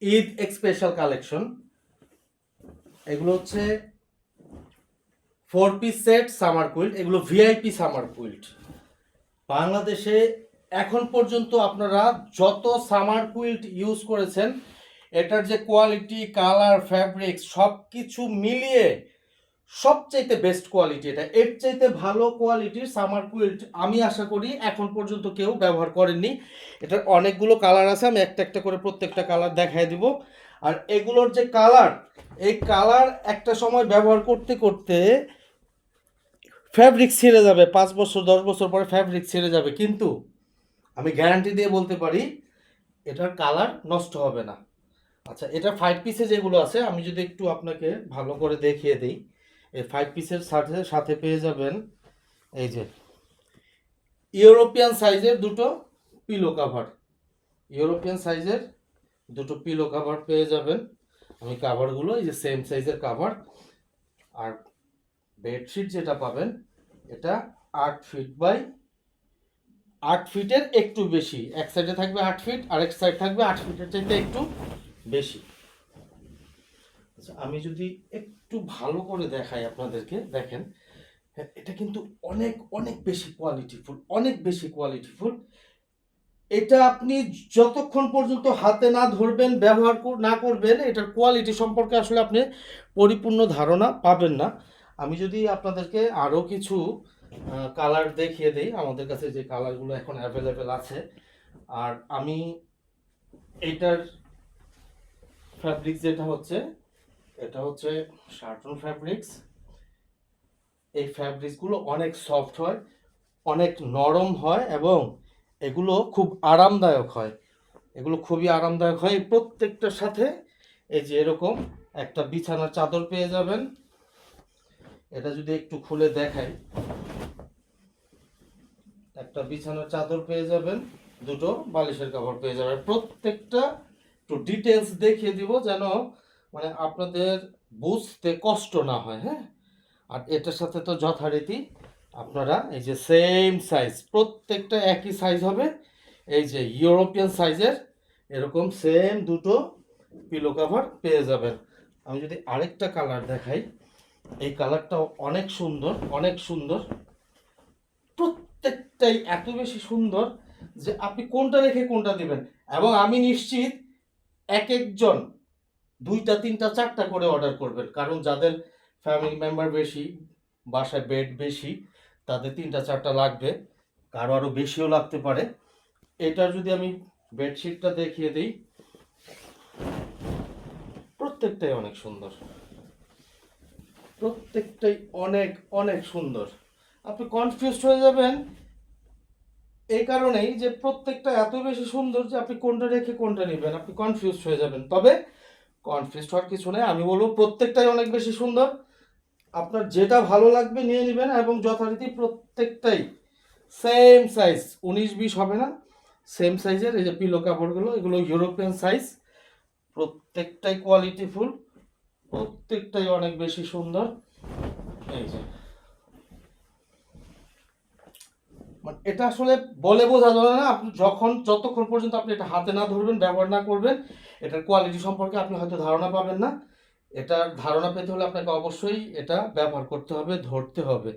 Eid special collection. এগুলো হচ্ছে 4 piece set summer quilt. এগুলো ভিআইপি সামার কুইল্ট। বাংলাদেশে এখন পর্যন্ত আপনারা যত সামার কুইল্ট ইউজ করেছেন, এটার যে কোয়ালিটি, কালার, ফ্যাব্রিক্স সব কিছু মিলিয়ে সবচাইতে বেস্ট কোয়ালিটি এটা। এর চাইতে ভালো কোয়ালিটির সামার কুইল্ট আমি আশা করি এখন পর্যন্ত কেউ ব্যবহার করেননি। এটার অনেকগুলো কালার আছে, আমি একটা একটা করে প্রত্যেকটা কালার দেখাই দিব। আর এগুলোর যে কালার, এই কালার একটা সময় ব্যবহার করতে করতে ফ্যাব্রিক ছিঁড়ে যাবে, 5 বছর 10 বছর পরে ফ্যাব্রিক ছিঁড়ে যাবে, কিন্তু আমি গ্যারান্টি দিয়ে বলতে পারি এটার কালার নষ্ট হবে না। আচ্ছা, এটা 5 পিসে যেগুলো আছে আমি যদি একটু আপনাকে ভালো করে দেখিয়ে দিই। এই 5 পিসের সাথে সাথে পেয়ে যাবেন এই যে ইউরোপিয়ান সাইজের দুটো পিলো কাভার। ইউরোপিয়ান সাইজের দুটো পিলো কাভার পেয়ে যাবেন। আমি কাভারগুলো এই যে সেম সাইজের কাভার। আর বেডশিট যেটা পাবেন এটা 8 ফিট বাই 8 ফিটের একটু বেশি। এক সাইডে থাকবে 8 ফিট, আরেক সাইড থাকবে 8 ফিটের চাইতে একটু বেশি। আচ্ছা, আমি যদি একটু ভালো করে দেখাই আপনাদেরকে, দেখেন হ্যাঁ, এটা কিন্তু অনেক অনেক বেশি কোয়ালিটিফুল, অনেক বেশি কোয়ালিটিফুল। এটা আপনি যতক্ষণ পর্যন্ত হাতে না ধরবেন, ব্যবহার না করবেন, এটার কোয়ালিটি সম্পর্কে আসলে আপনি পরিপূর্ণ ধারণা পাবেন না। আমি যদি আপনাদেরকে আরও কিছু কালার দেখিয়ে দিই, আমাদের কাছে যে কালারগুলো এখন অ্যাভেলেবেল আছে। আর আমি এইটার ফ্যাব্রিক্স যেটা হচ্ছে, এটা হচ্ছে শার্টন ফ্যাব্রিক্স। এই ফ্যাব্রিক্সগুলো অনেক সফট হয়, অনেক নরম হয় এবং এগুলো খুব আরামদায়ক হয়। এগুলো খুবই আরামদায়ক হয়। প্রত্যেকটার সাথে এই যে এরকম একটা বিছানার চাদর পেয়ে যাবেন। এটা যদি একটু খুলে দেখাই, একটা বিছানার চাদর পেয়ে যাবেন, দুটো বালিশের কভার পেয়ে যাবেন। প্রত্যেকটা একটু ডিটেলস দেখিয়ে দিব যেন মানে আপনাদের বুঝতে কষ্ট না হয়। হ্যাঁ, আর এটার সাথে তো যথারীতি আপনারা এই যে সেম সাইজ, প্রত্যেকটা একই সাইজ হবে। এই যে ইউরোপিয়ান সাইজের এরকম সেম দুটো পিলো কভার পেয়ে যাবেন। আমি যদি আরেকটা কালার দেখাই, এই কালারটাও অনেক সুন্দর, অনেক সুন্দর। প্রত্যেকটাই এত বেশি সুন্দর যে আপনি কোনটা রেখে কোনটা দিবেন। এবং আমি নিশ্চিত এক একজন 2টা 3টা 4টা করে অর্ডার করবেন, কারণ যাদের ফ্যামিলি মেম্বার বেশি, বাসায় বেড বেশি, তাদের 3টা 4টা লাগবে, কারো আরও বেশিও লাগতে পারে। এটার যদি আমি বেডশিটটা দেখিয়ে দিই, প্রত্যেকটাই অনেক সুন্দর, প্রত্যেকটাই অনেক অনেক সুন্দর। আপনি কনফিউজড হয়ে যাবেন এই কারণেই যে প্রত্যেকটা এত বেশি সুন্দর যে আপনি কোনটা রেখে কোনটা নেবেন, আপনি কনফিউজড হয়ে যাবেন। তবে কনফিউজড হওয়ার কিছু নেই, আমি বলবো প্রত্যেকটাই অনেক বেশি সুন্দর। আপনার যেটা ভালো লাগবে নিয়ে নেবেন এবং যথারীতি প্রত্যেকটাই সেম সাইজ, 19-20 হবে না, সেম সাইজের। এই যে পিলো কাপড়গুলো, এগুলো ইউরোপিয়ান সাইজ। প্রত্যেকটাই কোয়ালিটিফুল, প্রত্যেকটাই অনেক বেশি সুন্দর। এই যে মানে এটা আসলে বলে বোঝা যাবে না। আপনি যতক্ষণ পর্যন্ত আপনি এটা হাতে না ধরবেন, ব্যবহার না করবেন, এটার কোয়ালিটি সম্পর্কে আপনি হয়তো ধারণা পাবেন না। এটার ধারণা পেতে হলে আপনাকে অবশ্যই এটা ব্যবহার করতে হবে, ধরতে হবে।